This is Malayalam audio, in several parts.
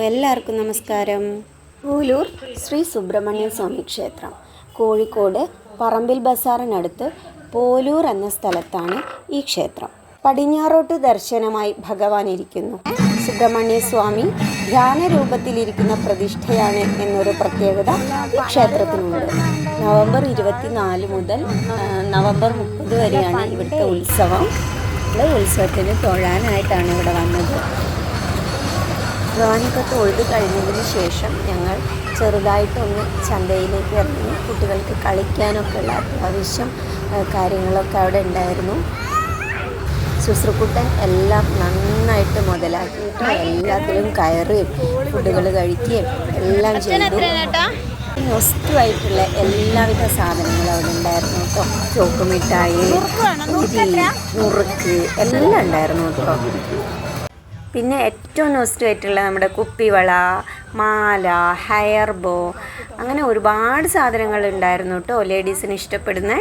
എല്ലാവർക്കും നമസ്കാരം. പോലൂർ ശ്രീ സുബ്രഹ്മണ്യ സ്വാമി ക്ഷേത്രം കോഴിക്കോട് പറമ്പിൽ ബസാറിനടുത്ത് പോലൂർ എന്ന സ്ഥലത്താണ് ഈ ക്ഷേത്രം. പടിഞ്ഞാറോട്ട് ദർശനമായി ഭഗവാൻ ഇരിക്കുന്നു. സുബ്രഹ്മണ്യ സ്വാമി ധ്യാന രൂപത്തിലിരിക്കുന്ന പ്രതിഷ്ഠയാണ് എന്നൊരു പ്രത്യേകത ഈ ക്ഷേത്രത്തിനുണ്ട്. നവംബർ 24 മുതൽ നവംബർ 30 വരെയാണ് ഇവിടുത്തെ ഉത്സവം. ഉത്സവത്തിന് തൊഴാനായിട്ടാണ് ഇവിടെ വന്നത്. ഭഗവാനൊക്കെ തൊഴുത് കഴിഞ്ഞതിന് ശേഷം ഞങ്ങൾ ചെറുതായിട്ടൊന്ന് ചന്തയിലേക്ക് ഇറങ്ങി. കുട്ടികൾക്ക് കളിക്കാനൊക്കെ ഉള്ള അത്യാവശ്യം കാര്യങ്ങളൊക്കെ അവിടെ ഉണ്ടായിരുന്നു. ശുശ്രൂക്കുട്ടൻ എല്ലാം നന്നായിട്ട് മുതലാക്കിയിട്ട് എല്ലാത്തിലും കയറുകയും ഫുഡുകൾ കഴിക്കുകയും എല്ലാം ചെയ്തു. നൊസ്റ്റുമായിട്ടുള്ള എല്ലാവിധ സാധനങ്ങളും അവിടെ ഉണ്ടായിരുന്നു കേട്ടോ. ചോക്ക് മിഠായി, നുറുക്ക് എല്ലാം ഉണ്ടായിരുന്നു കേട്ടോ. പിന്നെ ഏറ്റവും നൊസ്റ്റുമായിട്ടുള്ള നമ്മുടെ കുപ്പിവള, മാല, ഹെയർ ബോ, അങ്ങനെ ഒരുപാട് സാധനങ്ങൾ ഉണ്ടായിരുന്നു കേട്ടോ ലേഡീസിന് ഇഷ്ടപ്പെടുന്ന.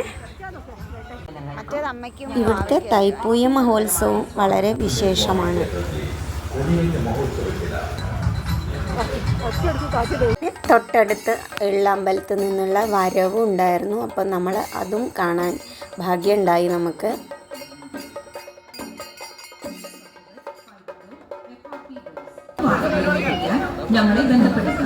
ഇവിടുത്തെ തൈപ്പൂയ മഹോത്സവം വളരെ വിശേഷമാണ്. തൊട്ടടുത്ത് ഉള്ള അമ്പലത്തിൽ നിന്നുള്ള വരവും ഉണ്ടായിരുന്നു. അപ്പം നമ്മൾ അതും കാണാൻ ഭാഗ്യമുണ്ടായി നമുക്ക്. ഞങ്ങളെ ബന്ധപ്പെടുക.